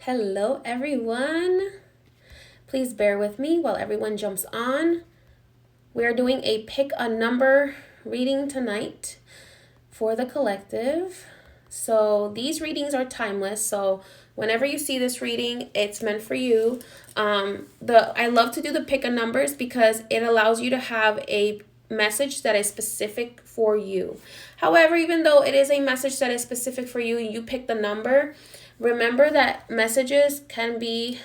Hello, everyone. Please bear with me while everyone jumps on. We're doing a pick a number reading tonight for the collective. So these readings are timeless. So whenever you see this reading, it's meant for you. I love to do the pick a numbers because it allows you to have a message that is specific for you. However, even though it is a message that is specific for you and you pick the number, remember that messages can be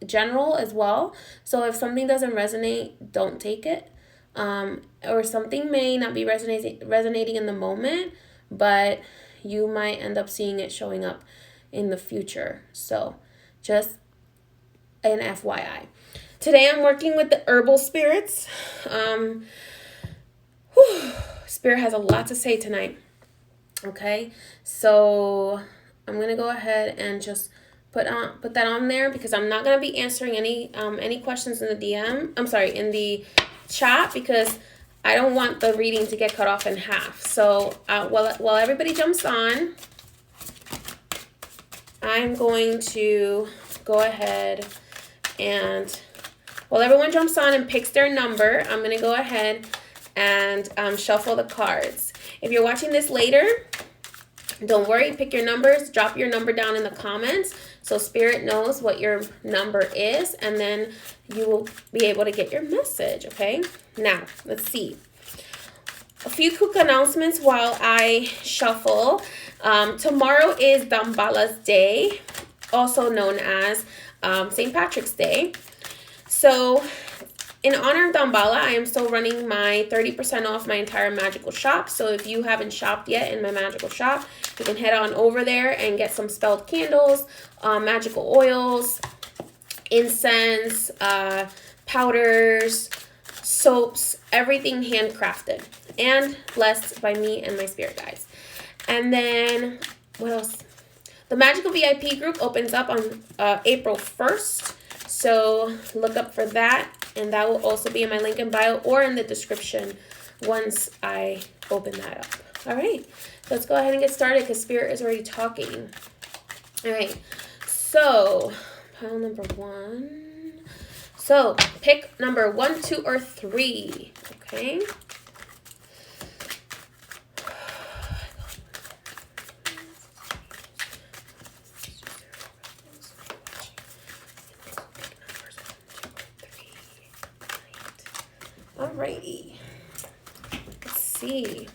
general as well. So if something doesn't resonate, don't take it. Or something may not be resonating in the moment, but you might end up seeing it showing up in the future. So just an FYI. Today I'm working with the herbal spirits. Spirit has a lot to say tonight. Okay, so I'm gonna go ahead and just put that on there because I'm not gonna be answering any questions in the in the chat, because I don't want the reading to get cut off in half. So while everybody jumps on, I'm going to go ahead and while everyone jumps on and picks their number, I'm gonna go ahead and shuffle the cards. If you're watching this later, don't worry, pick your numbers, drop your number down in the comments so Spirit knows what your number is, and then you will be able to get your message, okay? Now, let's see. A few quick announcements while I shuffle. Tomorrow is Dambala's Day, also known as St. Patrick's Day. So, in honor of Dambala, I am still running my 30% off my entire magical shop. So if you haven't shopped yet in my magical shop, you can head on over there and get some spelled candles, magical oils, incense, powders, soaps, everything handcrafted and blessed by me and my spirit guides. And then, what else? The Magical VIP group opens up on April 1st. So look up for that. And that will also be in my link in bio or in the description once I open that up. All right, let's go ahead and get started because Spirit is already talking. All right, so pile number 1. So pick number 1, 2, or 3. Okay. Alrighty, let's see.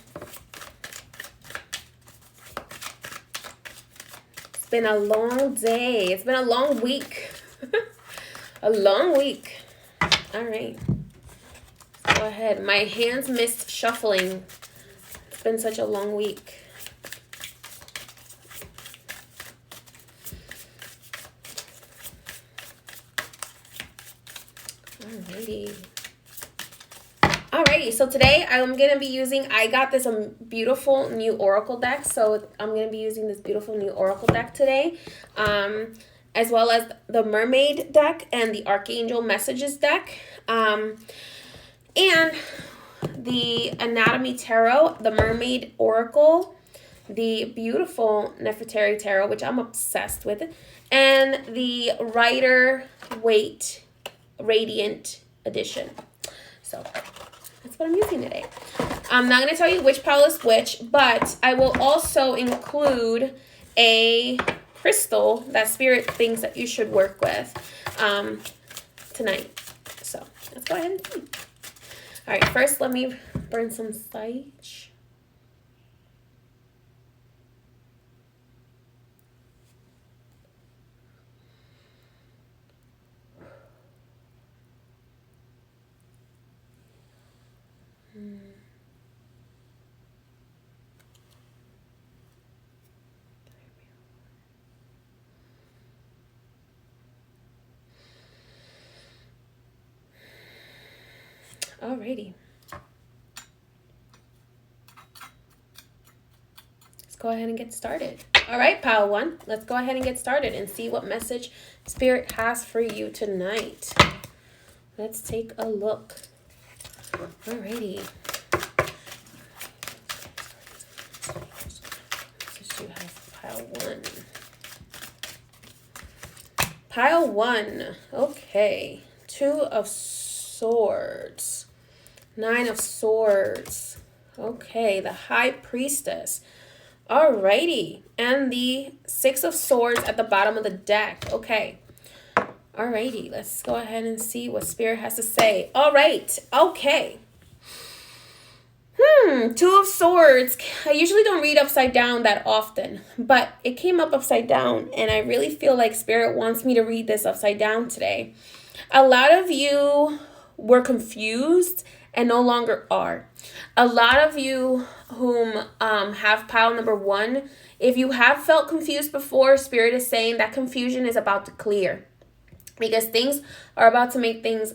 It's been a long day. It's been a long week. A long week. All right, let's go ahead. My hands missed shuffling. It's been such a long week. Alrighty. Alrighty, so today I'm going to be using, I got this beautiful new Oracle deck, so I'm going to be using this beautiful new Oracle deck today, as well as the Mermaid deck and the Archangel Messages deck, and the Anatomy Tarot, the Mermaid Oracle, the beautiful Nefertari Tarot, which I'm obsessed with, and the Rider Waite Radiant Edition. So that's what I'm using today. I'm not going to tell you which pile is which, but I will also include a crystal that Spirit thinks that you should work with tonight. So let's go ahead and see. All right, first let me burn some sage. Alrighty. Let's go ahead and get started. All right, pile 1. Let's go ahead and get started and see what message Spirit has for you tonight. Let's take a look. Alrighty. So you have pile 1. Pile 1. Okay. 2 of Swords. 9 of Swords. Okay. The High Priestess. Alrighty. And the 6 of Swords at the bottom of the deck. Okay. Alrighty. Let's go ahead and see what Spirit has to say. Alright. Okay. 2 of Swords. I usually don't read upside down that often, but it came up upside down, and I really feel like Spirit wants me to read this upside down today. A lot of you were confused and no longer are. A lot of you whom have pile number 1, if you have felt confused before, Spirit is saying that confusion is about to clear, because things are about to make things,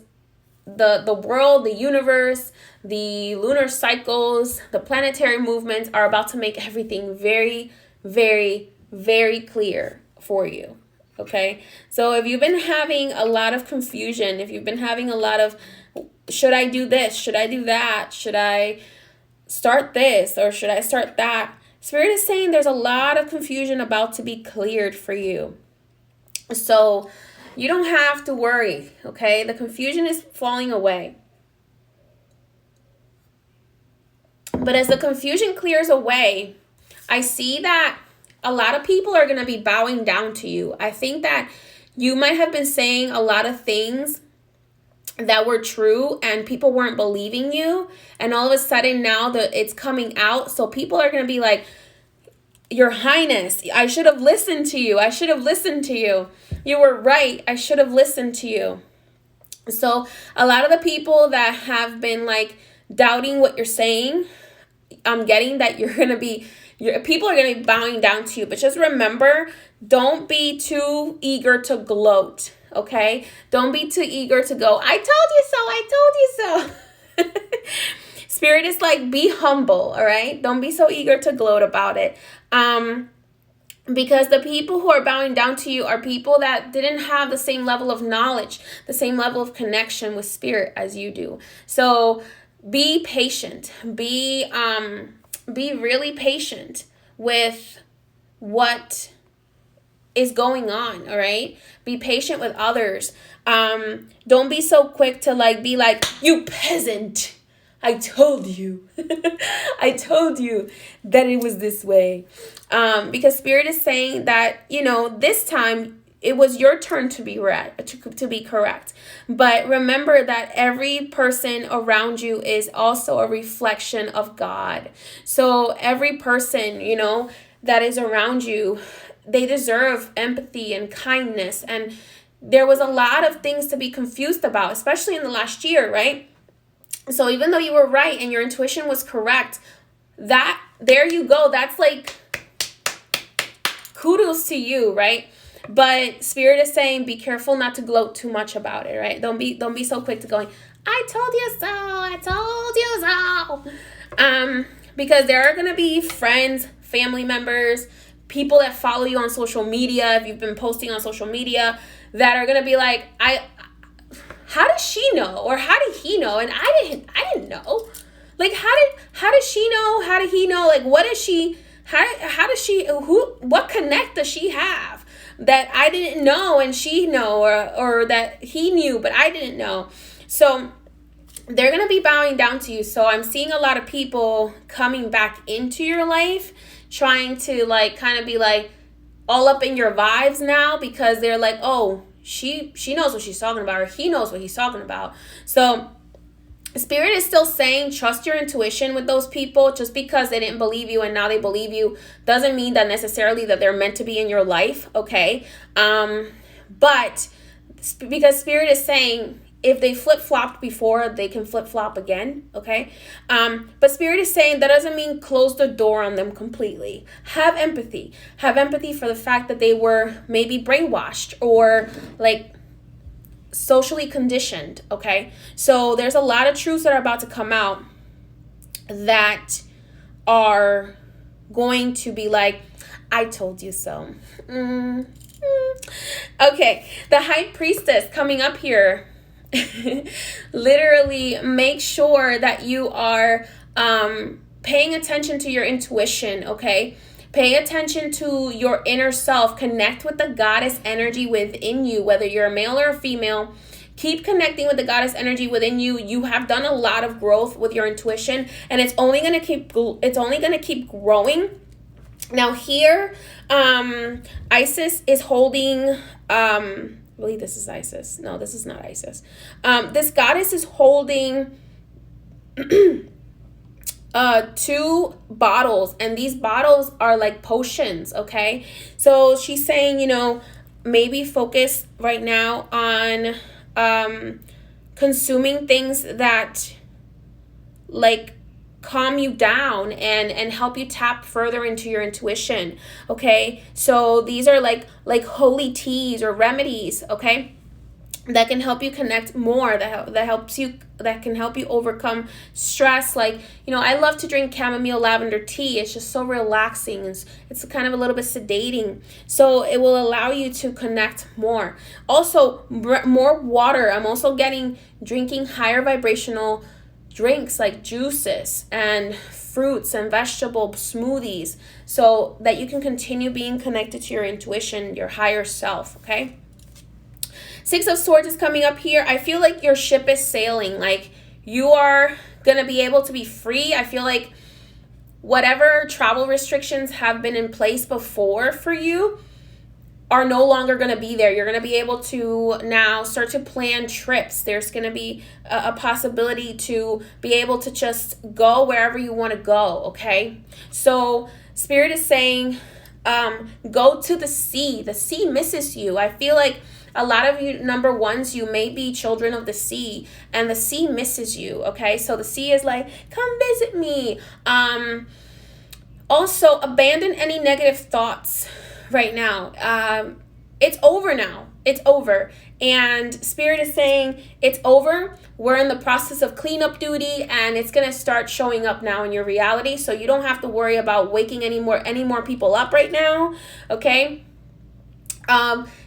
the world, the universe, the lunar cycles, the planetary movements are about to make everything very, very, very clear for you. Okay? So if you've been having a lot of confusion, if you've been having a lot of, should I do this? Should I do that? Should I start this? Or should I start that? Spirit is saying there's a lot of confusion about to be cleared for you. So you don't have to worry, okay? The confusion is falling away. But as the confusion clears away, I see that a lot of people are going to be bowing down to you. I think that you might have been saying a lot of things that were true and people weren't believing you. And all of a sudden now that it's coming out, so people are going to be like, Your Highness, I should have listened to you. I should have listened to you. You were right. I should have listened to you. So a lot of the people that have been like doubting what you're saying, I'm getting that people are going to be bowing down to you. But just remember, don't be too eager to gloat, okay? Don't be too eager to go, I told you so. Spirit is like, be humble, all right? Don't be so eager to gloat about it. Because the people who are bowing down to you are people that didn't have the same level of knowledge, the same level of connection with Spirit as you do. So be patient. Be really patient with what is going on, all right? Be patient with others. Don't be so quick to be like, you peasant. I told you. I told you that it was this way. Because Spirit is saying that, this time it was your turn to be correct. But remember that every person around you is also a reflection of God. So every person, that is around you, they deserve empathy and kindness. And there was a lot of things to be confused about, especially in the last year, right? So even though you were right and your intuition was correct, there you go. That's like kudos to you, right? But Spirit is saying, be careful not to gloat too much about it, right? Don't be so quick to going, I told you so. Because there are going to be friends, family members, people that follow you on social media, if you've been posting on social media, that are going to be like, how does she know? Or how did he know? And I didn't know. Like, how does she know? How did he know? Like, what is she, how does she, what connect does she have that I didn't know and she know, or that he knew, but I didn't know? So they're going to be bowing down to you. So I'm seeing a lot of people coming back into your life, trying to kind of be all up in your vibes now, because they're like, oh, she knows what she's talking about, or he knows what he's talking about. So Spirit is still saying, trust your intuition with those people. Just because they didn't believe you and now they believe you doesn't mean that necessarily that they're meant to be in your life, okay? But because Spirit is saying, if they flip-flopped before, they can flip-flop again, okay? But Spirit is saying that doesn't mean close the door on them completely. Have empathy. Have empathy for the fact that they were maybe brainwashed or socially conditioned, okay? So there's a lot of truths that are about to come out that are going to be like, I told you so. Okay, the High Priestess coming up here. Literally make sure that you are paying attention to your intuition, okay? Pay attention to your inner self. Connect with the goddess energy within you, whether you're a male or a female. Keep connecting with the goddess energy within you. You have done a lot of growth with your intuition, and it's only going to keep growing. Now here, Isis is holding, I believe this is Isis. No, this is not Isis. This goddess is holding 2 bottles, and these bottles are like potions, okay? So she's saying, you know, maybe focus right now on consuming things that like calm you down and help you tap further into your intuition, okay? So these are like holy teas or remedies, okay, that can help you connect more, that can help you overcome stress. Like, you know, I love to drink chamomile lavender tea. It's just so relaxing. It's kind of a little bit sedating, so it will allow you to connect more. Also, more water. I'm also drinking higher vibrational drinks like juices and fruits and vegetable smoothies, so that you can continue being connected to your intuition, your higher self, okay? 6 of Swords is coming up here. I feel like your ship is sailing. Like, you are going to be able to be free. I feel like whatever travel restrictions have been in place before for you are no longer going to be there. You're going to be able to now start to plan trips. There's going to be a possibility to be able to just go wherever you want to go, okay? So Spirit is saying, go to the sea. The sea misses you. I feel like a lot of you, number ones, you may be children of the sea, and the sea misses you, okay? So the sea is like, come visit me. Also, abandon any negative thoughts right now. It's over now. It's over. And Spirit is saying it's over. We're in the process of cleanup duty, and it's going to start showing up now in your reality. So you don't have to worry about waking any more people up right now, okay?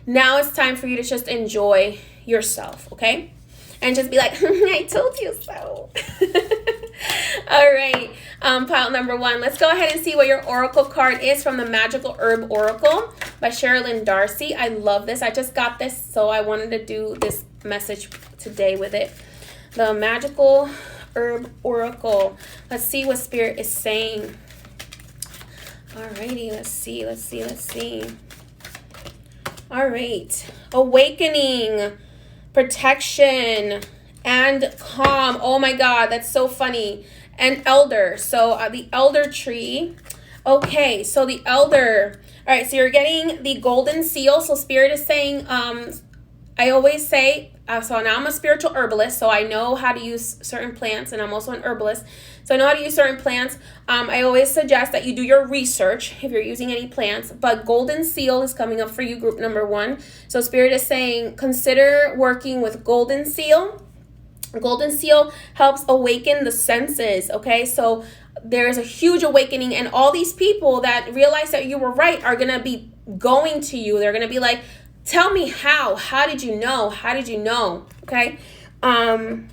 Now it's time for you to just enjoy yourself, okay? And just be like, I told you so. All right, pile number 1. Let's go ahead and see what your oracle card is from the Magical Herb Oracle by Sherilyn Darcy. I love this. I just got this, so I wanted to do this message today with it. The Magical Herb Oracle. Let's see what Spirit is saying. Alrighty, let's see. All right, awakening, protection, and calm. Oh my God, that's so funny. And elder. So the elder tree. Okay, so the elder. All right, so you're getting the golden seal. So Spirit is saying, I always say, so now I'm a spiritual herbalist, so I know how to use certain plants, and I'm also an herbalist, so I know how to use certain plants. I always suggest that you do your research if you're using any plants, but golden seal is coming up for you, group number 1. So Spirit is saying, consider working with golden seal. Golden seal helps awaken the senses, okay? So there's a huge awakening, and all these people that realize that you were right are going to be going to you. They're going to be like, tell me how. How did you know? How did you know? Okay. The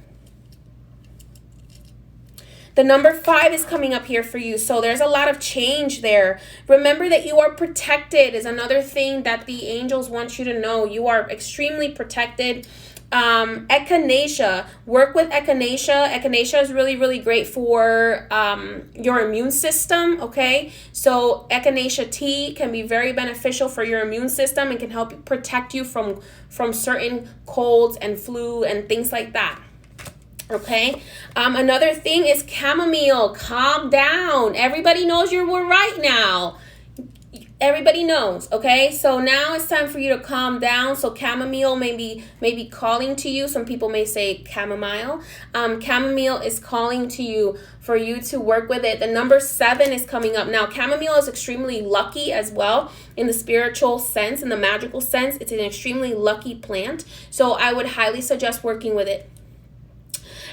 number 5 is coming up here for you. So there's a lot of change there. Remember that you are protected is another thing that the angels want you to know. You are extremely protected. Echinacea. Work with echinacea. Echinacea is really, really great for your immune system, okay? So echinacea tea can be very beneficial for your immune system and can help protect you from certain colds and flu and things like that. Okay. Another thing is chamomile. Calm down. Everybody knows you were right now. Everybody knows, okay? So now it's time for you to calm down. So chamomile may be calling to you. Some people may say chamomile. Chamomile is calling to you for you to work with it. The number 7 is coming up. Now, chamomile is extremely lucky as well in the spiritual sense, in the magical sense. It's an extremely lucky plant. So I would highly suggest working with it.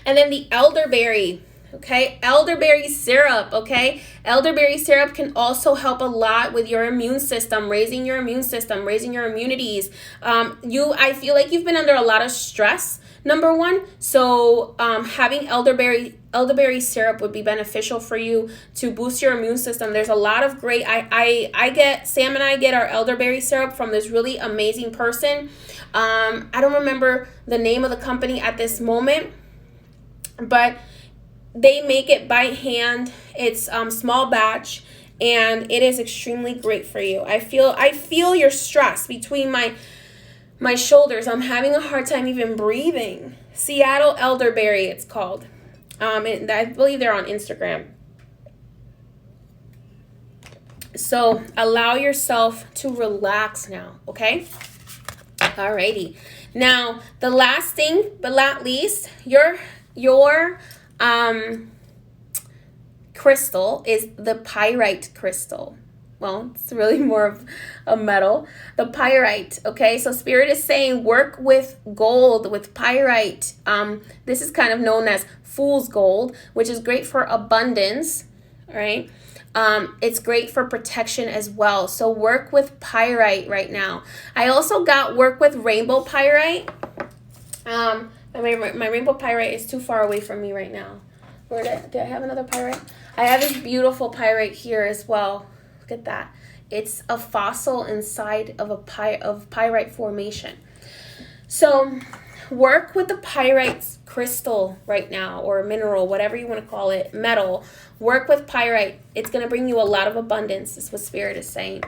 And then the elderberry. Okay, elderberry syrup, okay? Elderberry syrup can also help a lot with your immune system, raising your immune system, raising your immunities. I feel like you've been under a lot of stress, number 1. So having elderberry elderberry syrup would be beneficial for you to boost your immune system. There's a lot of great, Sam and I get our elderberry syrup from this really amazing person. I don't remember the name of the company at this moment, but they make it by hand. It's small batch, and it is extremely great for you. I feel your stress between my shoulders. I'm having a hard time even breathing. Seattle Elderberry, it's called. I believe they're on Instagram. So allow yourself to relax now, okay? Alrighty. Now, the last thing, but not least, your crystal is the Pyrite Crystal. Well, it's really more of a metal. The pyrite, okay? So Spirit is saying work with gold, with pyrite. This is kind of known as fool's gold, which is great for abundance, all right? It's great for protection as well. So work with pyrite right now. I also got work with rainbow pyrite. My rainbow pyrite is too far away from me right now. Did I have another pyrite? I have this beautiful pyrite here as well. Look at that. It's a fossil inside of pyrite formation. So work with the pyrite crystal right now, or mineral, whatever you want to call it, metal. Work with pyrite. It's going to bring you a lot of abundance, is what Spirit is saying.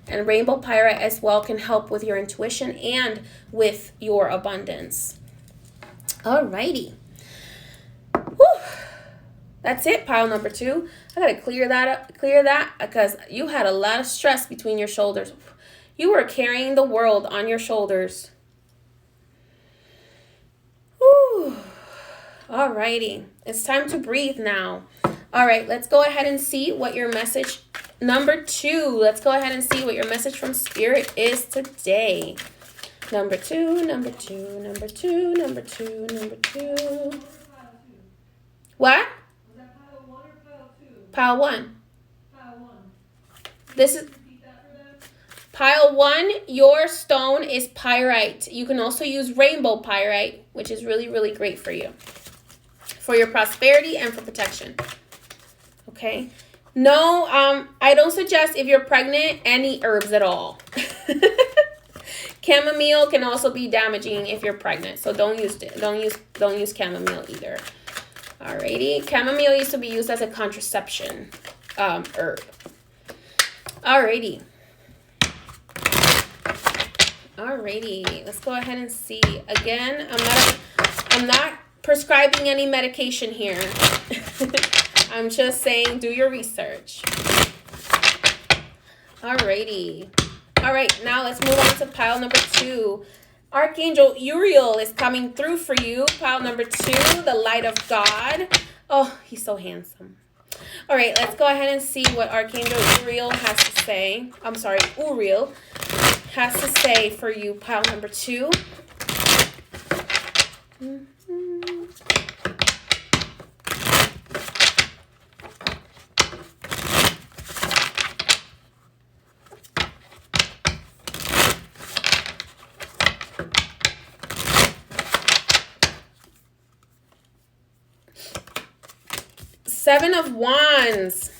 And rainbow pyrite as well can help with your intuition and with your abundance. Alrighty. Whew. That's it, pile number 2. I gotta clear that because you had a lot of stress between your shoulders. You were carrying the world on your shoulders. Whew. Alrighty, it's time to breathe now. All right, let's go ahead and see what your message number 2. Let's go ahead and see what your message from Spirit is today. Number 2, number 2, number 2, number 2, number 2. What? Pile 1. Pile 1. This is pile 1. Your stone is pyrite. You can also use rainbow pyrite, which is really, really great for you, for your prosperity and for protection. Okay. No, I don't suggest, if you're pregnant, any herbs at all. Chamomile can also be damaging if you're pregnant, so don't use chamomile either. Alrighty, chamomile used to be used as a contraception herb. Alrighty, let's go ahead and see. Again, I'm not prescribing any medication here. I'm just saying do your research. Alrighty. All right, now let's move on to pile number 2. Archangel Uriel is coming through for you. Pile number 2, the light of God. Oh, he's so handsome. All right, let's go ahead and see what Archangel Uriel has to say. Uriel has to say for you, pile number 2. Seven of Wands,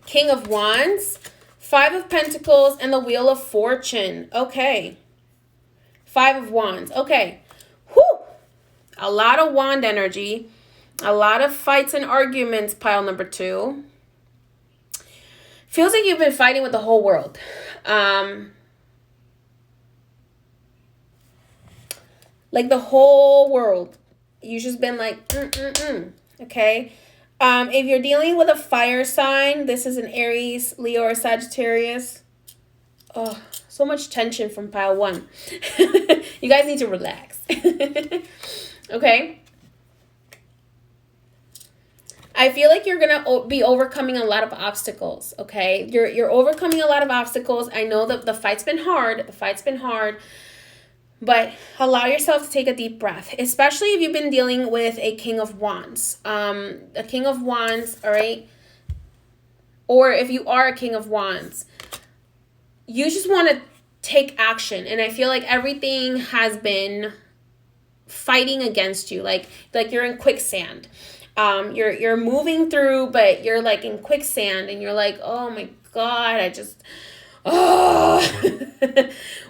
King of Wands, 5 of Pentacles, and the Wheel of Fortune. Okay. 5 of Wands. Okay. Whew. A lot of wand energy. A lot of fights and arguments, pile number 2. Feels like you've been fighting with the whole world. Like the whole world. You've just been like, okay. If you're dealing with a fire sign, this is an Aries, Leo, or Sagittarius. Oh, so much tension from pile 1. You guys need to relax. Okay. I feel like you're going to be overcoming a lot of obstacles, okay? You're overcoming a lot of obstacles. I know that the fight's been hard. But allow yourself to take a deep breath, especially if you've been dealing with a King of Wands. A King of Wands, all right? Or if you are a King of Wands, you just want to take action. And I feel like everything has been fighting against you, like you're in quicksand. You're moving through, but you're like in quicksand, and you're like, oh my God, oh,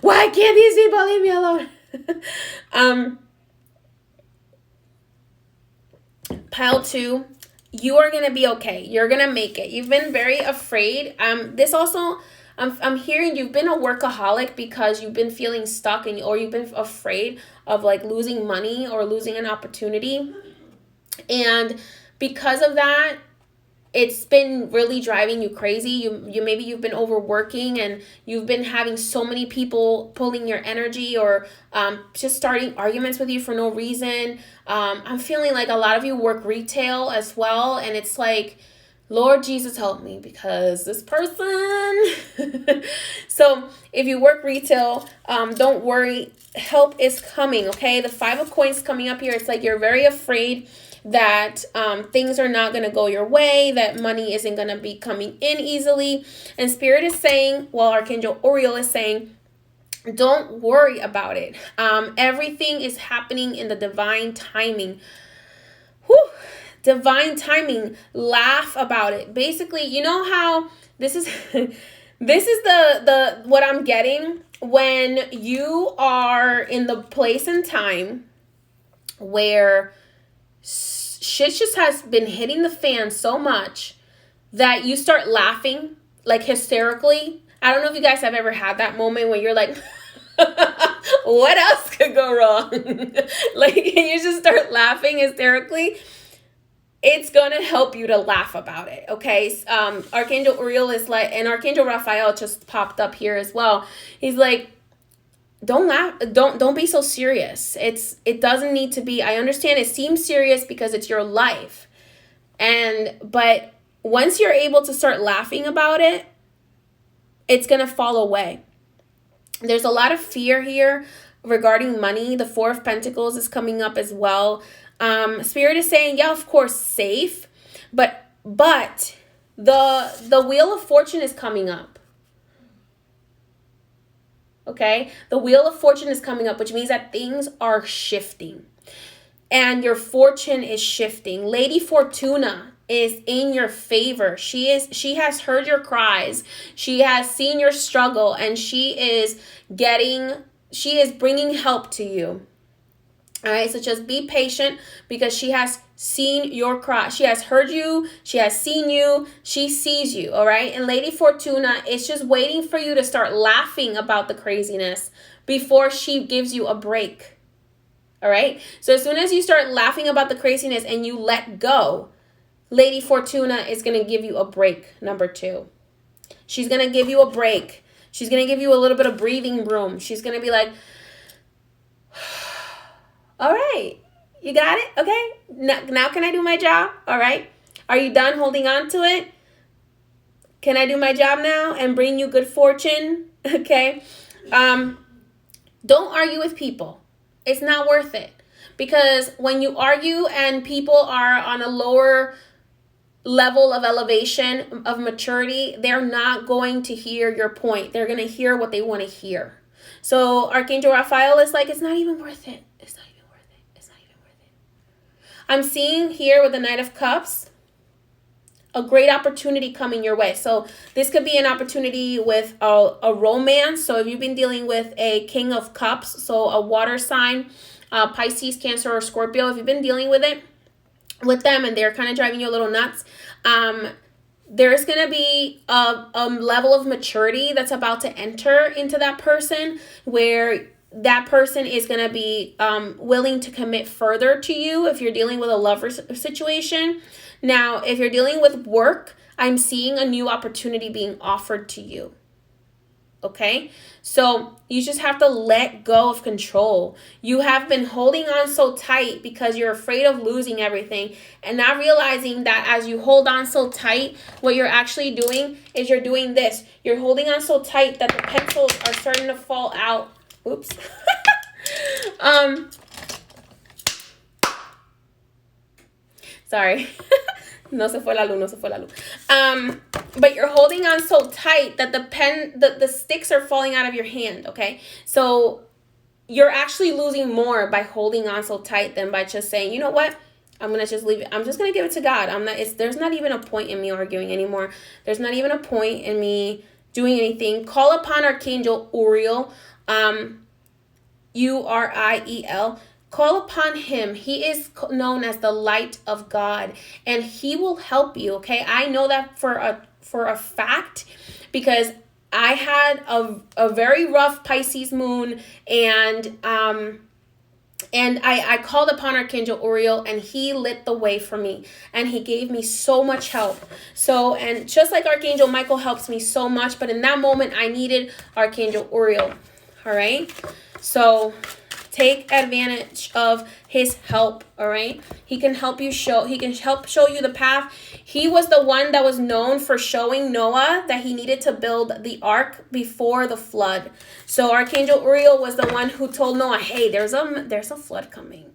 why can't these people leave me alone? Pile 2, you are gonna be okay. You're gonna make it. You've been very afraid. This also, I'm hearing you've been a workaholic because you've been feeling stuck, or you've been afraid of like losing money or losing an opportunity. And because of that, it's been really driving you crazy. Maybe you've been overworking, and you've been having so many people pulling your energy, or just starting arguments with you for no reason. I'm feeling like a lot of you work retail as well, and it's like, Lord Jesus, help me, because this person. So if you work retail, don't worry, help is coming. Okay, the 5 of coins coming up here. It's like you're very afraid that things are not going to go your way, that money isn't going to be coming in easily. And Spirit is saying, well, Archangel Oriole is saying, don't worry about it. Everything is happening in the divine timing. Whew. Divine timing. Laugh about it. Basically, you know how this is this is the what I'm getting when you are in the place and time where shit just has been hitting the fan so much that you start laughing like hysterically. I don't know if you guys have ever had that moment when you're like, what else could go wrong? Like, and you just start laughing hysterically. It's gonna help you to laugh about it, okay? Archangel Uriel is like, and Archangel Raphael just popped up here as well. He's like, don't laugh, don't be so serious. It doesn't need to be. I understand it seems serious because it's your life, but once you're able to start laughing about it, it's gonna fall away. There's a lot of fear here regarding money. The 4 of Pentacles is coming up as well. Spirit is saying, yeah, of course, safe, but the Wheel of Fortune is coming up. Okay, the Wheel of Fortune is coming up, which means that things are shifting, and your fortune is shifting. Lady Fortuna is in your favor. She has heard your cries. She has seen your struggle, and she is bringing help to you. All right, so just be patient, because she has seen your cry. She has heard you. She has seen you. She sees you, all right? And Lady Fortuna is just waiting for you to start laughing about the craziness before she gives you a break, all right? So as soon as you start laughing about the craziness and you let go, Lady Fortuna is going to give you a break, number 2. She's going to give you a break. She's going to give you a little bit of breathing room. She's going to be like, all right, you got it? Okay, now can I do my job? All right, are you done holding on to it? Can I do my job now and bring you good fortune? Okay, don't argue with people. It's not worth it, because when you argue and people are on a lower level of elevation, of maturity, they're not going to hear your point. They're going to hear what they want to hear. So Archangel Raphael is like, it's not even worth it. It's not even worth it. It's not even worth it. I'm seeing here with the Knight of Cups, a great opportunity coming your way. So this could be an opportunity with a romance. So if you've been dealing with a King of Cups, so a water sign, Pisces, Cancer, or Scorpio, if you've been dealing with them and they're kind of driving you a little nuts, there's going to be a level of maturity that's about to enter into that person, where that person is going to be willing to commit further to you if you're dealing with a lover situation. Now, if you're dealing with work, I'm seeing a new opportunity being offered to you. Okay, so you just have to let go of control. You have been holding on so tight because you're afraid of losing everything, and not realizing that as you hold on so tight, what you're actually doing is you're doing this. You're holding on so tight that the pencils are starting to fall out. Oops. Sorry. No se fue la luz, no se fue la luz. But you're holding on so tight that the sticks are falling out of your hand, okay? So you're actually losing more by holding on so tight than by just saying, you know what? I'm going to just leave it. I'm just going to give it to God. There's not even a point in me arguing anymore. There's not even a point in me doing anything. Call upon Archangel Uriel, Uriel. Call upon him. He is known as the light of God, and he will help you. Okay. I know that for a fact, because I had a very rough Pisces moon, and I called upon Archangel Uriel, and he lit the way for me, and he gave me so much help. So, and just like Archangel Michael helps me so much, but in that moment I needed Archangel Uriel. All right. So take advantage of his help. All right. He can help show you the path. He was the one that was known for showing Noah that he needed to build the ark before the flood. So Archangel Uriel was the one who told Noah, hey, there's a flood coming.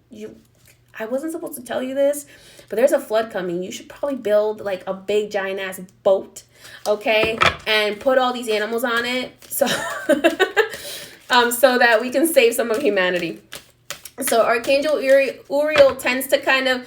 I wasn't supposed to tell you this, but there's a flood coming. You should probably build like a big giant ass boat, okay? And put all these animals on it. So so that we can save some of humanity. So Archangel Uriel tends to kind of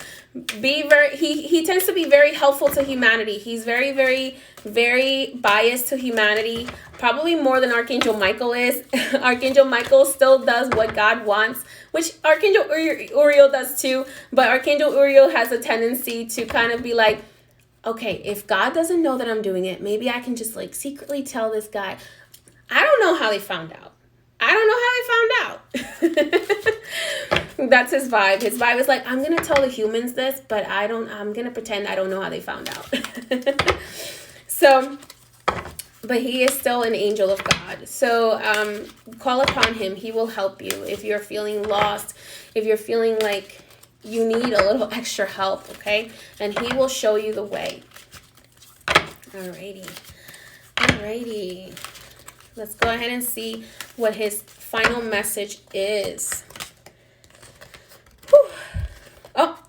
be he tends to be very helpful to humanity. He's very, very, very biased to humanity, probably more than Archangel Michael is. Archangel Michael still does what God wants, which Archangel Uriel does too, but Archangel Uriel has a tendency to kind of be like, okay, if God doesn't know that I'm doing it, maybe I can just like secretly tell this guy. I don't know how they found out. That's his vibe. His vibe is like, I'm going to tell the humans this, but I'm going to pretend I don't know how they found out. So, but he is still an angel of God. So, call upon him. He will help you. If you're feeling lost, if you're feeling like you need a little extra help, okay? And he will show you the way. Alrighty. Let's go ahead and see what his final message is. Whew. Oh,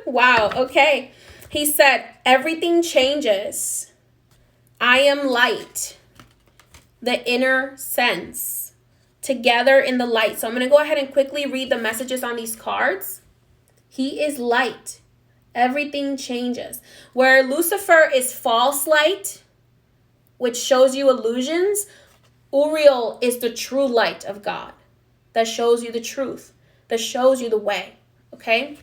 wow. Okay. He said, everything changes. I am light. The inner sense. Together in the light. So I'm going to go ahead and quickly read the messages on these cards. He is light. Everything changes. Where Lucifer is false light, which shows you illusions, Uriel is the true light of God that shows you the truth, that shows you the way, okay?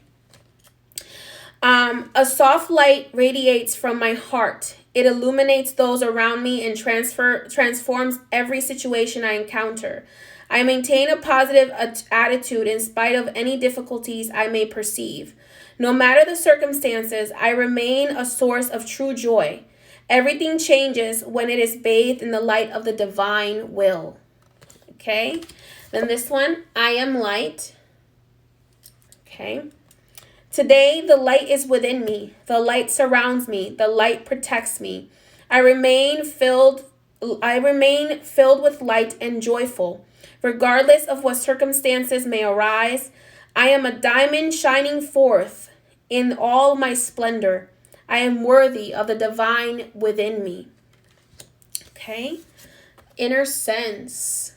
A soft light radiates from my heart. It illuminates those around me and transforms every situation I encounter. I maintain a positive attitude in spite of any difficulties I may perceive. No matter the circumstances, I remain a source of true joy. Everything changes when it is bathed in the light of the divine will. Okay. Then this one, I am light. Okay. Today, the light is within me. The light surrounds me. The light protects me. I remain filled with light and joyful. Regardless of what circumstances may arise, I am a diamond shining forth in all my splendor. I am worthy of the divine within me. Okay. Inner sense.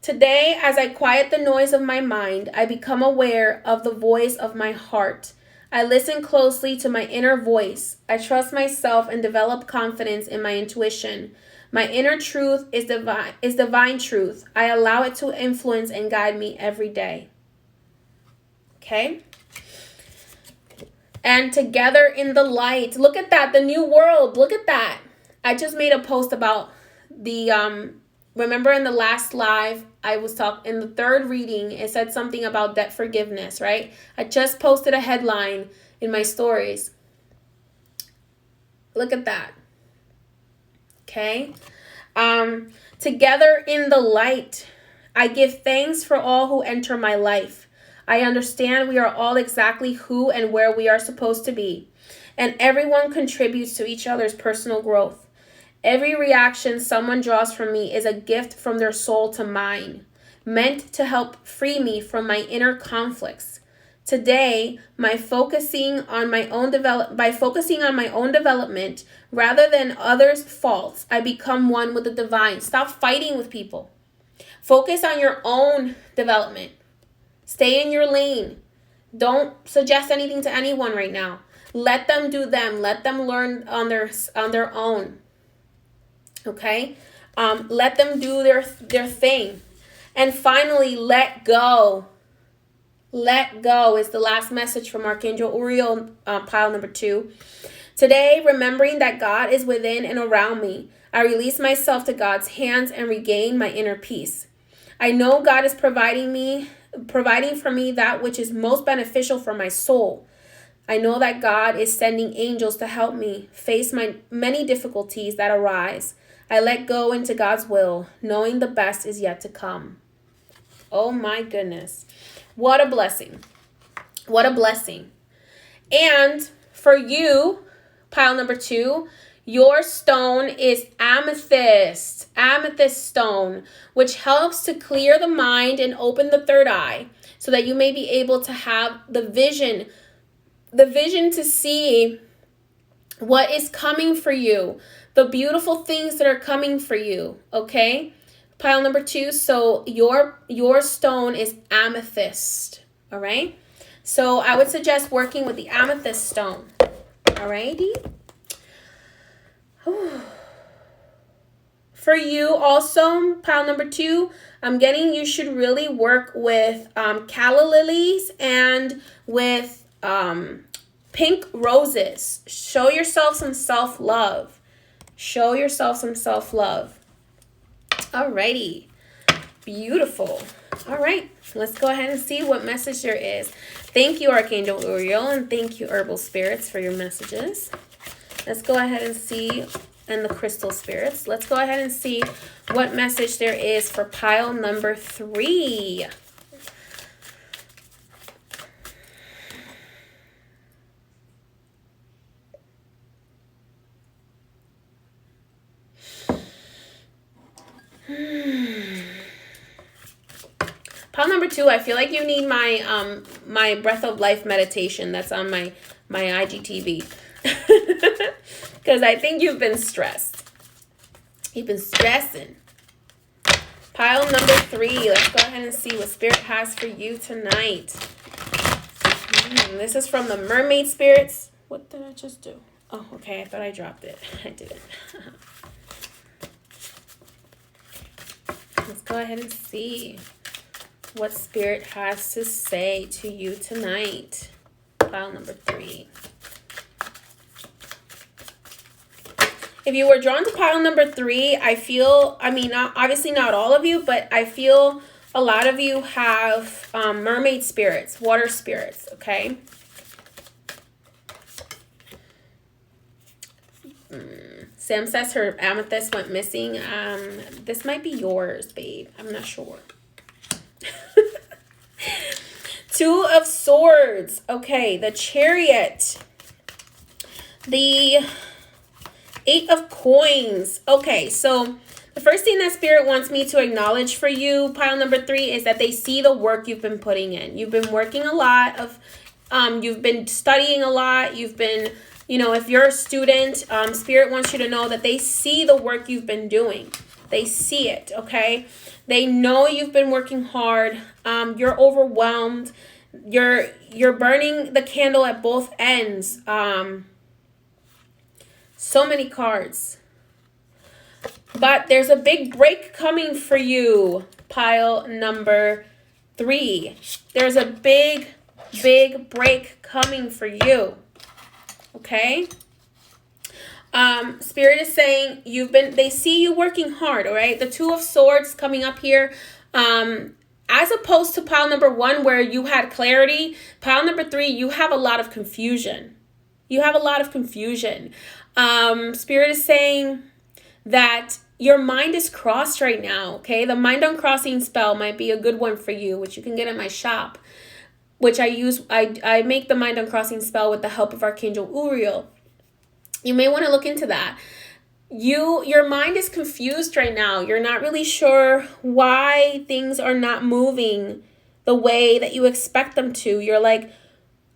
Today, as I quiet the noise of my mind, I become aware of the voice of my heart. I listen closely to my inner voice. I trust myself and develop confidence in my intuition. My inner truth is divine truth. I allow it to influence and guide me every day. Okay? And together in the light. Look at that. The new world. Look at that. I just made a post about the, remember in the last live, I was talking, in the third reading, it said something about debt forgiveness, right? I just posted a headline in my stories. Look at that. Okay. Together in the light. I give thanks for all who enter my life. I understand we are all exactly who and where we are supposed to be, and everyone contributes to each other's personal growth. Every reaction someone draws from me is a gift from their soul to mine, meant to help free me from my inner conflicts. Today, by focusing on my own development rather than others' faults, I become one with the divine. Stop fighting with people. Focus on your own development. Stay in your lane. Don't suggest anything to anyone right now. Let them do them. Let them learn on their own. Okay? Let them do their thing. And finally, let go. Let go is the last message from Archangel Uriel, pile number 2. Today, remembering that God is within and around me, I release myself to God's hands and regain my inner peace. I know God is providing for me that which is most beneficial for my soul. I know that God is sending angels to help me face my many difficulties that arise. I let go into God's will, knowing the best is yet to come. Oh my goodness. What a blessing. What a blessing. And for you, pile number 2, your stone is amethyst. Amethyst stone, which helps to clear the mind and open the third eye so that you may be able to have the vision to see what is coming for you, the beautiful things that are coming for you, okay? Pile number 2, so your stone is amethyst, all right? So I would suggest working with the amethyst stone, all righty? For you also, pile number 2, I'm getting you should really work with calla lilies and with pink roses. Show yourself some self-love. Show yourself some self-love. Alrighty. Beautiful. All right. Let's go ahead and see what message there is. Thank you, Archangel Uriel, and thank you, Herbal Spirits, for your messages. Let's go ahead and see, and the Crystal Spirits. Let's go ahead and see what message there is for pile number 3. Pile number 2, I feel like you need my my breath of life meditation that's on my IGTV. Because I think you've been stressed. You've been stressing. Pile number 3, let's go ahead and see what Spirit has for you tonight. This is from the Mermaid Spirits. What did I just do? Oh, okay, I thought I dropped it. I didn't. Let's go ahead and see what Spirit has to say to you tonight. Pile number 3. If you were drawn to pile number 3, I feel, obviously not all of you, but I feel a lot of you have mermaid spirits, water spirits, okay? Sam says her amethyst went missing. This might be yours, babe. I'm not sure. 2 of Swords. Okay, the Chariot. The 8 of Coins. Okay, so the first thing that Spirit wants me to acknowledge for you, pile number 3, is that they see the work you've been putting in. You've been working a lot of, you've been studying a lot. You've been, if you're a student, Spirit wants you to know that they see the work you've been doing. They see it, okay? They know you've been working hard. You're overwhelmed. You're burning the candle at both ends. So many cards. But there's a big break coming for you, pile number 3. There's a big break coming for you. Okay? Spirit is saying they see you working hard, all right? The 2 of Swords coming up here. As opposed to pile number 1 where you had clarity, pile number 3, you have a lot of confusion. You have a lot of confusion. Spirit is saying that your mind is crossed right now, okay? The mind uncrossing spell might be a good one for you, which you can get in my shop, which I use. I make the mind uncrossing spell with the help of Archangel Uriel. You may want to look into that. Your mind is confused right now. You're not really sure why things are not moving the way that you expect them to. You're like,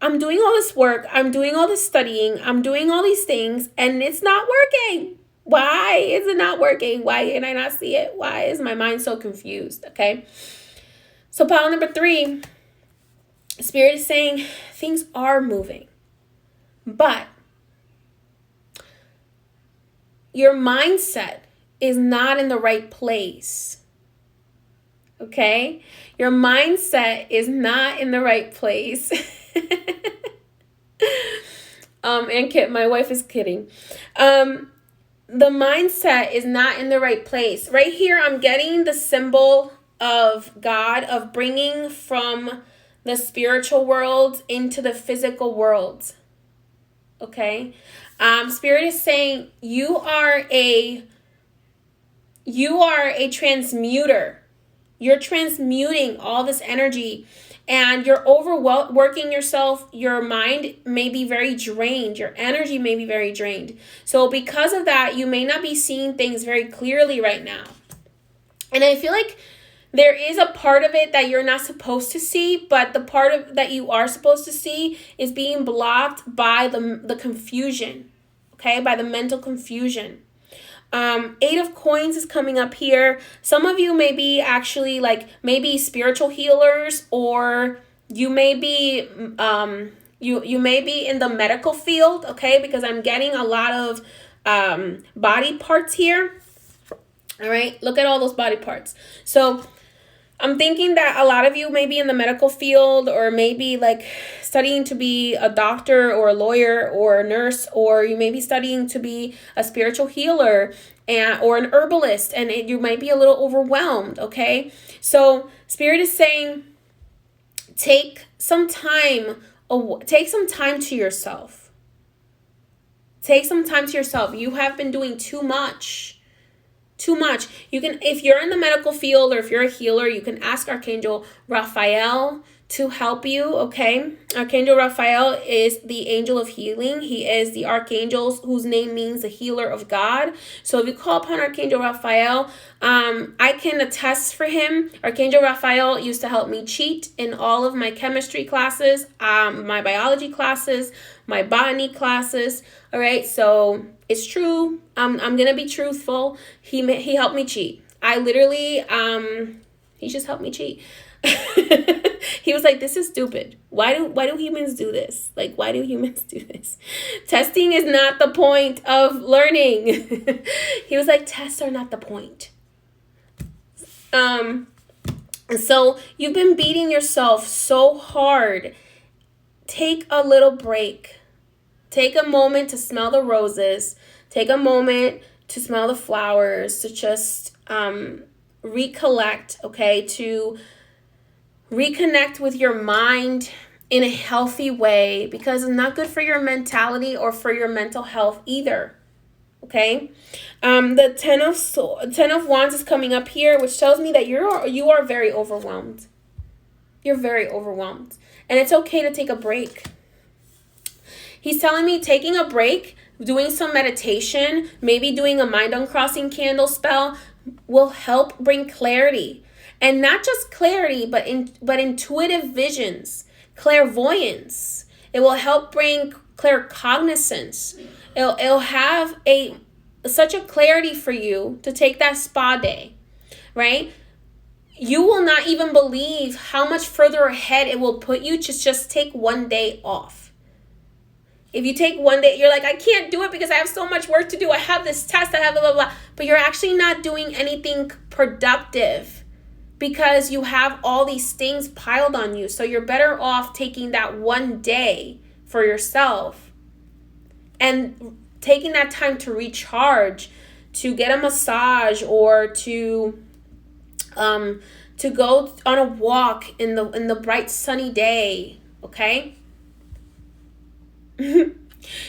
I'm doing all this work. I'm doing all this studying. I'm doing all these things, and it's not working. Why is it not working? Why can I not see it? Why is my mind so confused? Okay. So pile number 3, Spirit is saying things are moving, but your mindset is not in the right place. Okay? Your mindset is not in the right place. And Kit, my wife is kidding. The mindset is not in the right place. Right here, I'm getting the symbol of God, of bringing from the spiritual world into the physical world. Okay? Spirit is saying you are a transmuter. You're transmuting all this energy, and you're overworking yourself. Your mind may be very drained. Your energy may be very drained. So because of that, you may not be seeing things very clearly right now. And I feel like there is a part of it that you're not supposed to see, but the part of that you are supposed to see is being blocked by the confusion, okay? By the mental confusion. 8 of Coins is coming up here. Some of you may be actually like maybe spiritual healers, or you may be you may be in the medical field, okay? Because I'm getting a lot of body parts here. All right, look at all those body parts. So I'm thinking that a lot of you may be in the medical field, or maybe like studying to be a doctor or a lawyer or a nurse, or you may be studying to be a spiritual healer or an herbalist, and you might be a little overwhelmed, okay? So Spirit is saying take some time to yourself. Take some time to yourself. You have been doing too much. You can, if you're in the medical field or if you're a healer, you can ask Archangel Raphael to help you, okay? Archangel Raphael is the angel of healing. He is the archangel whose name means the healer of God. So if you call upon Archangel Raphael, I can attest for him. Archangel Raphael used to help me cheat in all of my chemistry classes, my biology classes, my botany classes. All right, so it's true. I'm gonna be truthful. He helped me cheat. I literally he just helped me cheat. He was like, this is stupid. Why do humans do this? Like, why do humans do this? Testing is not the point of learning. He was like, tests are not the point. So you've been beating yourself so hard. Take a little break. Take a moment to smell the roses. Take a moment to smell the flowers, to just recollect, okay? To reconnect with your mind in a healthy way, because it's not good for your mentality or for your mental health either, okay? The 10 of Wands is coming up here, which tells me that you are very overwhelmed. You're very overwhelmed, and it's okay to take a break. He's telling me taking a break, doing some meditation, maybe doing a mind uncrossing candle spell will help bring clarity. And not just clarity, but intuitive visions, clairvoyance. It will help bring claircognizance. It'll have such a clarity for you to take that spa day, right? You will not even believe how much further ahead it will put you to just take one day off. If you take one day, you're like, I can't do it because I have so much work to do. I have this test, I have blah, blah, blah. But you're actually not doing anything productive, because you have all these things piled on you. So you're better off taking that one day for yourself and taking that time to recharge, to get a massage, or to go on a walk in the bright sunny day, okay?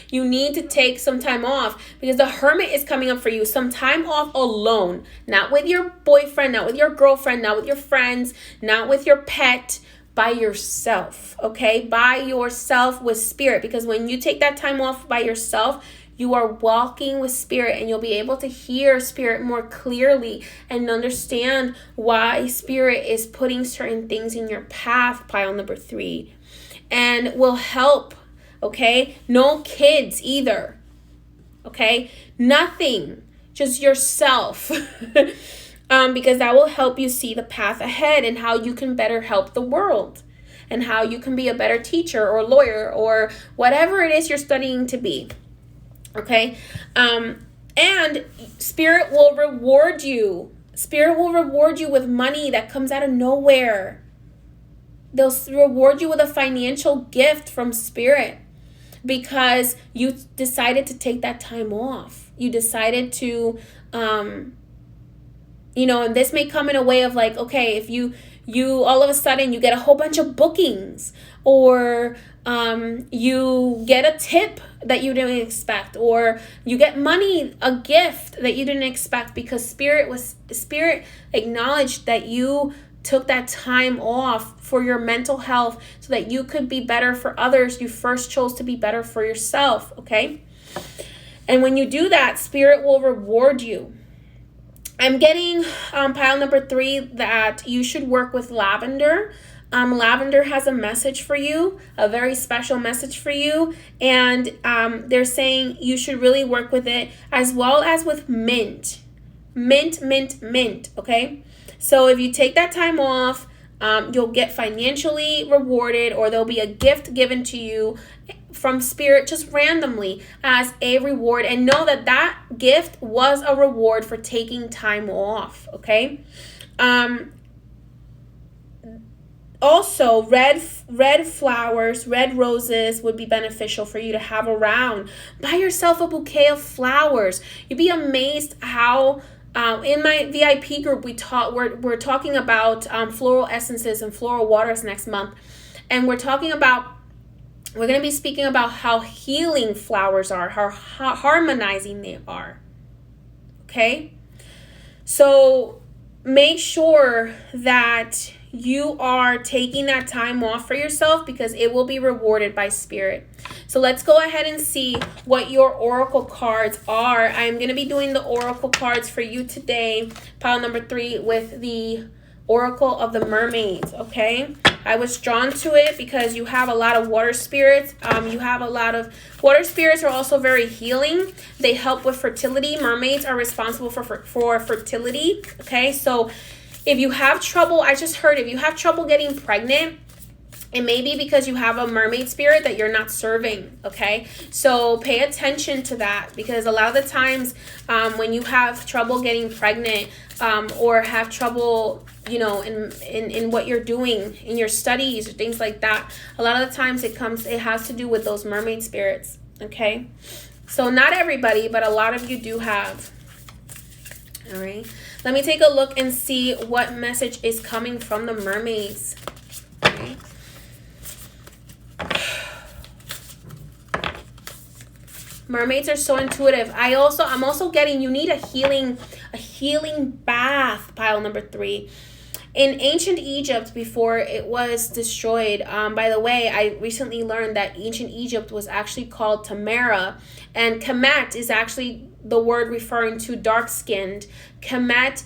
You need to take some time off, because the Hermit is coming up for you. Some time off alone, not with your boyfriend, not with your girlfriend, not with your friends, not with your pet, by yourself, okay? By yourself with Spirit, because when you take that time off by yourself, you are walking with Spirit, and you'll be able to hear Spirit more clearly and understand why Spirit is putting certain things in your path, pile number 3, and will help. Okay, no kids either. Okay, nothing, just yourself. Because that will help you see the path ahead and how you can better help the world. and how you can be a better teacher or lawyer or whatever it is you're studying to be. Okay? And Spirit will reward you. Spirit will reward you with money that comes out of nowhere. They'll reward you with a financial gift from Spirit because you decided to take that time off. You decided to, and this may come in a way of like, okay, if you all of a sudden you get a whole bunch of bookings, or you get a tip that you didn't expect, or you get money, a gift that you didn't expect, because Spirit acknowledged that you took that time off for your mental health so that you could be better for others. You first chose to be better for yourself, okay? And when you do that, Spirit will reward you. I'm getting pile number 3 that you should work with lavender. Lavender has a message for you, a very special message for you. And they're saying you should really work with it, as well as with mint. Mint, okay? So if you take that time off, you'll get financially rewarded, or there'll be a gift given to you from Spirit just randomly as a reward. And know that that gift was a reward for taking time off, okay? Also, red flowers, red roses would be beneficial for you to have around. Buy yourself a bouquet of flowers. You'd be amazed how in my VIP group we're talking about floral essences and floral waters next month, and we're going to be speaking about how healing flowers are, how harmonizing they are. Okay, so make sure that you are taking that time off for yourself, because it will be rewarded by Spirit. So let's go ahead and see what your oracle cards are. I'm going to be doing the oracle cards for you today, pile number 3, with the Oracle of the Mermaids, okay? I was drawn to it because you have a lot of water spirits. Water spirits are also very healing. They help with fertility. Mermaids are responsible for fertility, okay? So if you have trouble, I just heard, if you have trouble getting pregnant, it may be because you have a mermaid spirit that you're not serving, okay? So pay attention to that, because a lot of the times when you have trouble getting pregnant or have trouble, in what you're doing, in your studies or things like that, a lot of the times it has to do with those mermaid spirits, okay? So not everybody, but a lot of you do have. All right. Let me take a look and see what message is coming from the mermaids. Okay. Mermaids are so intuitive. I'm also getting, you need a healing bath, pile number 3. In ancient Egypt, before it was destroyed, by the way, I recently learned that ancient Egypt was actually called Tamara, and Kemet is actually the word referring to dark-skinned. Kemet,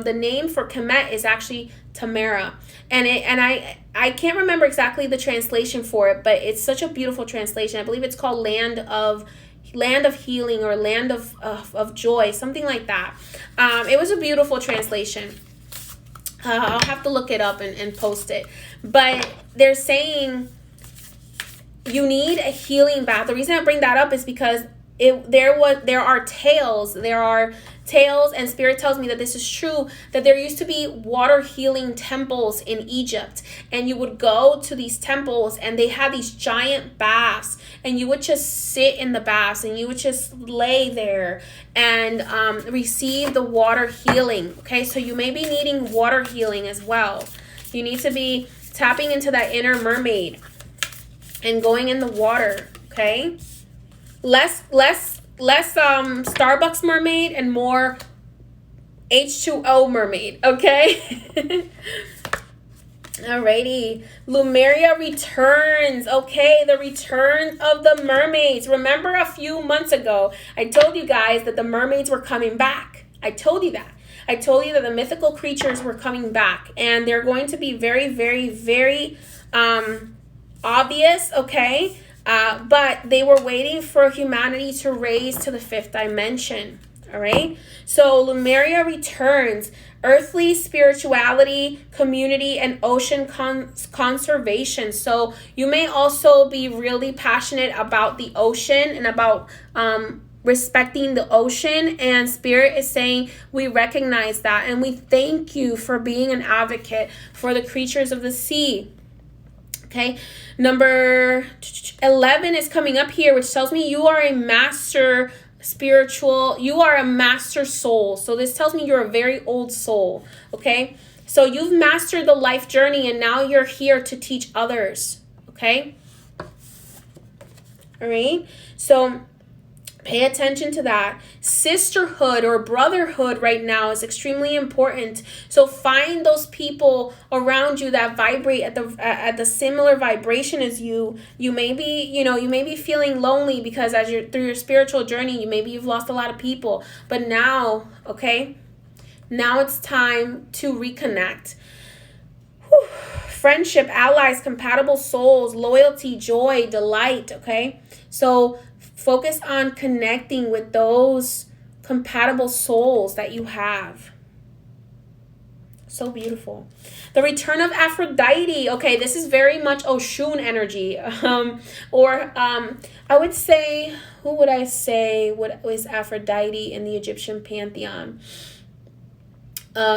the name for Kemet is actually Tamara, and I can't remember exactly the translation for it, but it's such a beautiful translation. I believe it's called land of healing, or land of joy, something like that. It was a beautiful translation. I'll have to look it up and post it. But they're saying you need a healing bath. The reason I bring that up is because there are tales, and Spirit tells me that this is true, that there used to be water healing temples in Egypt, and you would go to these temples and they had these giant baths, and you would just sit in the baths and you would just lay there and receive the water healing. Okay, so you may be needing water healing as well. You need to be tapping into that inner mermaid and going in the water. Okay, less Starbucks mermaid and more H2O mermaid, okay? Alrighty, Lumeria returns. Okay, the return of the mermaids. Remember a few months ago, I told you guys that the mermaids were coming back. I told you that. I told you that the mythical creatures were coming back, and they're going to be very, very, very obvious, okay? But they were waiting for humanity to raise to the 5th dimension. All right. So Lumeria returns. earthly spirituality, community, and ocean conservation. So you may also be really passionate about the ocean and about respecting the ocean, and Spirit is saying we recognize that and we thank you for being an advocate for the creatures of the sea. Okay, number 11 is coming up here, which tells me you are a master spiritual, you are a master soul. So this tells me you're a very old soul. Okay, so you've mastered the life journey and now you're here to teach others. Okay, all right, so pay attention to that. Sisterhood or brotherhood right now is extremely important. So find those people around you that vibrate at the similar vibration as you. You may be, you may be feeling lonely because as you're through your spiritual journey, you've lost a lot of people. But now, okay, now it's time to reconnect. Whew. Friendship, allies, compatible souls, loyalty, joy, delight, okay? So focus on connecting with those compatible souls that you have. So beautiful. The return of Aphrodite. Okay, this is very much Oshun energy. I would say, who would I say was Aphrodite in the Egyptian pantheon?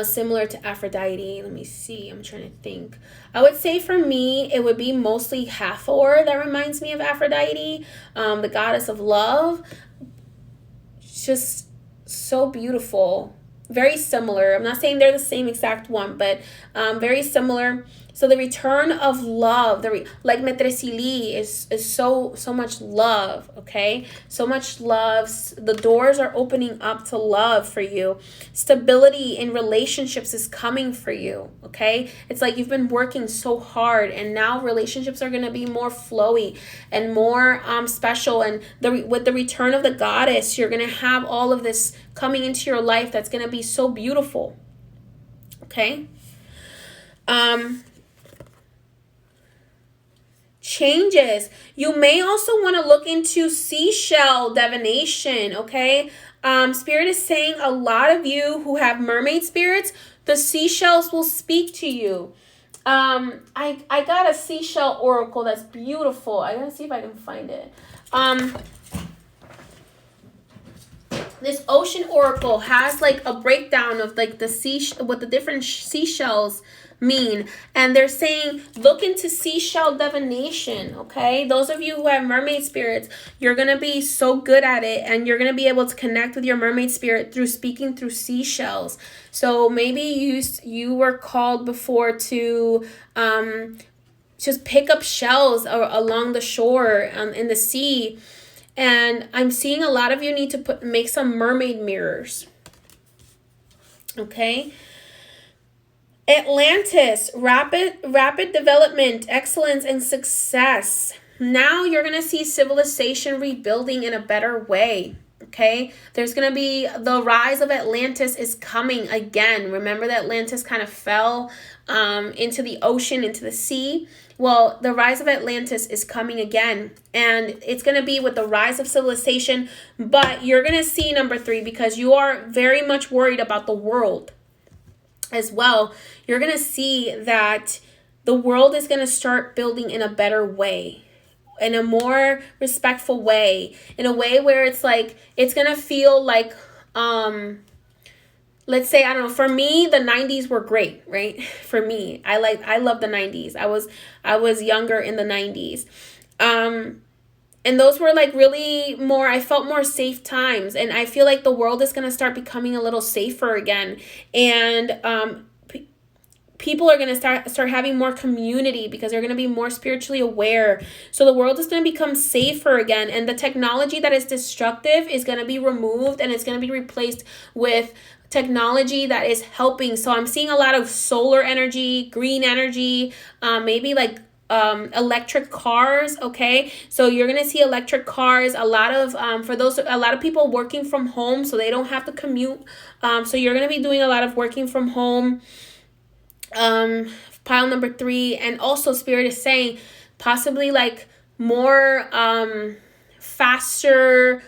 Similar to Aphrodite. Let me see. I'm trying to think. I would say for me, it would be mostly Hathor that reminds me of Aphrodite, the goddess of love. Just so beautiful. Very similar. I'm not saying they're the same exact one, but very similar. So the return of love, like Metresili is so much love, okay? So much love. The doors are opening up to love for you. Stability in relationships is coming for you, okay? It's like you've been working so hard and now relationships are going to be more flowy and more special. And with the return of the goddess, you're going to have all of this coming into your life that's going to be so beautiful, okay? Changes. You may also want to look into Seashell Divination, okay? Spirit is saying a lot of you who have mermaid spirits, the seashells will speak to you. I got a Seashell Oracle that's beautiful. I gotta see if I can find it. This Ocean Oracle has like a breakdown of like what the different seashells mean, and they're saying look into Seashell Divination, okay? Those of you who have mermaid spirits, you're gonna be so good at it and you're gonna be able to connect with your mermaid spirit through speaking through seashells. So maybe you were called before to just pick up shells along the shore in the sea, and I'm seeing a lot of you need to make some mermaid mirrors, okay? Atlantis, rapid development, excellence, and success. Now you're going to see civilization rebuilding in a better way, okay? There's going to be the rise of Atlantis is coming again. Remember that Atlantis kind of fell into the ocean, into the sea? Well, the rise of Atlantis is coming again, and it's going to be with the rise of civilization, but you're going to see number 3 because you are very much worried about the world as well. You're going to see that the world is going to start building in a better way, in a more respectful way, in a way where it's like, it's going to feel like, let's say, I don't know, for me, the 90s were great, right? For me, I love the 90s. I was younger in the 90s. And those were like really more, I felt more safe times. And I feel like the world is going to start becoming a little safer again. And people are going to start having more community because they're going to be more spiritually aware. So the world is going to become safer again. And the technology that is destructive is going to be removed and it's going to be replaced with technology that is helping. So I'm seeing a lot of solar energy, green energy, maybe like electric cars, okay? So you're gonna see electric cars, a lot of a lot of people working from home, so they don't have to commute. So you're gonna be doing a lot of working from home. Pile number 3, and also Spirit is saying possibly like more faster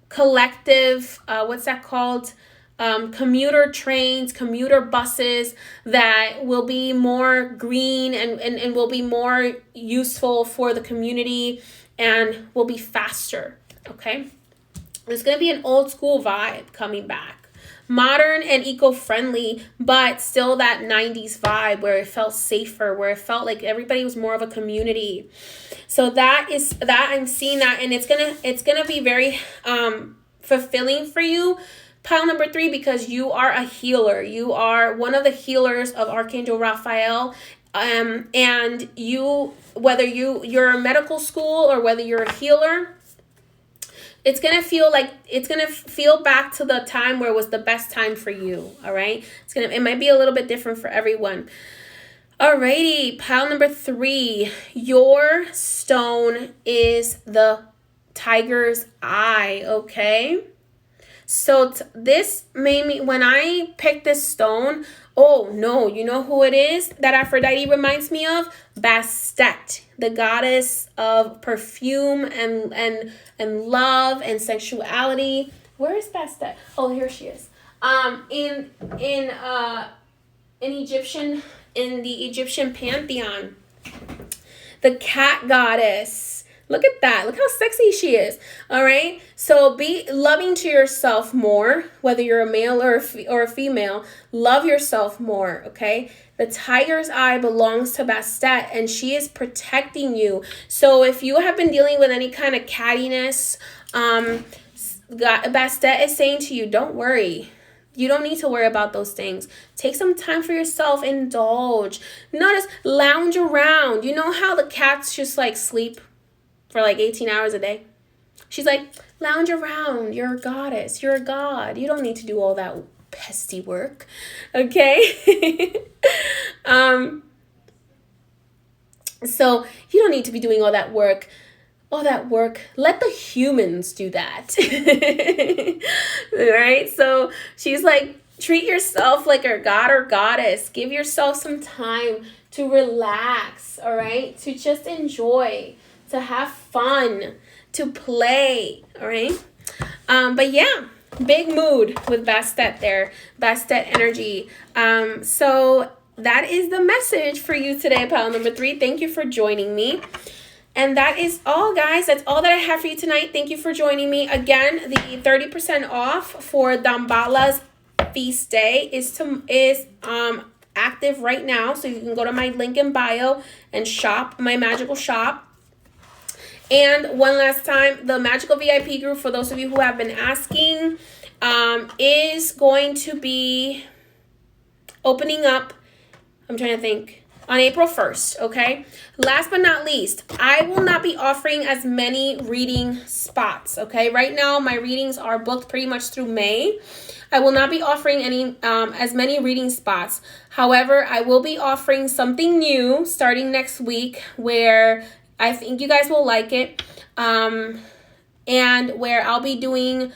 collective, what's that called? commuter trains, commuter buses that will be more green and will be more useful for the community and will be faster, okay? There's going to be an old school vibe coming back. Modern and eco-friendly, but still that 90s vibe where it felt safer, where it felt like everybody was more of a community. So that I'm seeing that, and it's gonna be very fulfilling for you, pile number 3, because you are a healer. You are one of the healers of Archangel Raphael. And you, whether you're a medical school or whether you're a healer, it's going to feel back to the time where it was the best time for you. All right. It might be a little bit different for everyone. Alrighty. Pile number 3, your stone is the tiger's eye. Okay. So this made me, when I picked this stone, oh no, you know who it is that Aphrodite reminds me of? Bastet, the goddess of perfume and love and sexuality. Where is Bastet? Oh, here she is. In the Egyptian pantheon, the cat goddess. Look at that. Look how sexy she is. All right. So be loving to yourself more, whether you're a male or a female. Love yourself more. Okay. The tiger's eye belongs to Bastet, and she is protecting you. So if you have been dealing with any kind of cattiness, Bastet is saying to you, don't worry. You don't need to worry about those things. Take some time for yourself. Indulge. Notice, lounge around. You know how the cats just like sleep for like 18 hours a day? She's like, lounge around. You're a goddess. You're a god. You don't need to do all that pesty work. Okay? So you don't need to be doing all that work. Let the humans do that. All right? So she's like, treat yourself like a god or goddess. Give yourself some time to relax. All right? To just enjoy, to have fun, to play, all right? But yeah, big mood with Bastet there, Bastet energy. So that is the message for you today, pile number 3. Thank you for joining me. And that is all, guys. That's all that I have for you tonight. Thank you for joining me. Again, the 30% off for Dambala's feast day is active right now. So you can go to my link in bio and shop my magical shop. And one last time, the Magical VIP group, for those of you who have been asking, is going to be opening up, I'm trying to think, on April 1st, okay? Last but not least, I will not be offering as many reading spots, okay? Right now, my readings are booked pretty much through May. I will not be offering any as many reading spots. However, I will be offering something new starting next week where I think you guys will like it, and where I'll be doing,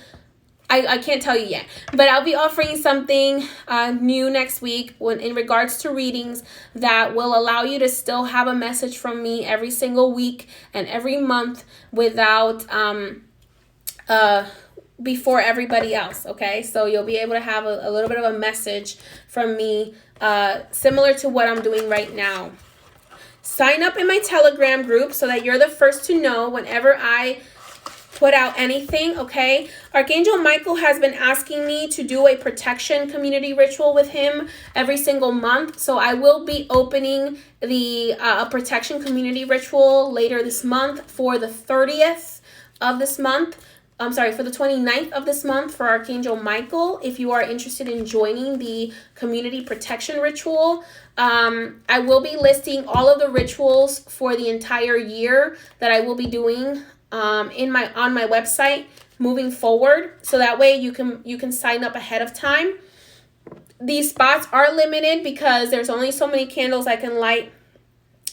I can't tell you yet, but I'll be offering something new next week in regards to readings that will allow you to still have a message from me every single week and every month without before everybody else, okay? So you'll be able to have a little bit of a message from me similar to what I'm doing right now. Sign up in my Telegram group so that you're the first to know whenever I put out anything, okay? Archangel Michael has been asking me to do a protection community ritual with him every single month. So I will be opening the protection community ritual later this month for the 30th of this month. For the 29th of this month for Archangel Michael. If you are interested in joining the community protection ritual, I will be listing all of the rituals for the entire year that I will be doing on my website moving forward. So that way you can sign up ahead of time. These spots are limited because there's only so many candles I can light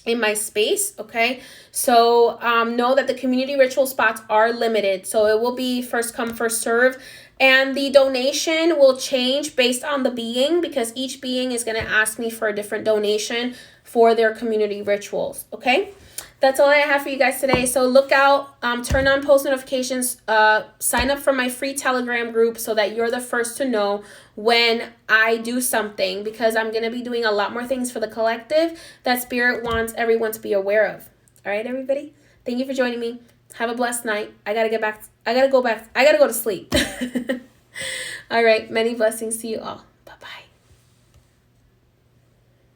in my space, okay? So know that the community ritual spots are limited. So it will be first come, first serve. And the donation will change based on the being, because each being is going to ask me for a different donation for their community rituals, okay? That's all I have for you guys today. So look out, turn on post notifications, sign up for my free Telegram group so that you're the first to know when I do something, because I'm going to be doing a lot more things for the collective that Spirit wants everyone to be aware of. All right, everybody. Thank you for joining me. Have a blessed night. I got to go to sleep. All right. Many blessings to you all.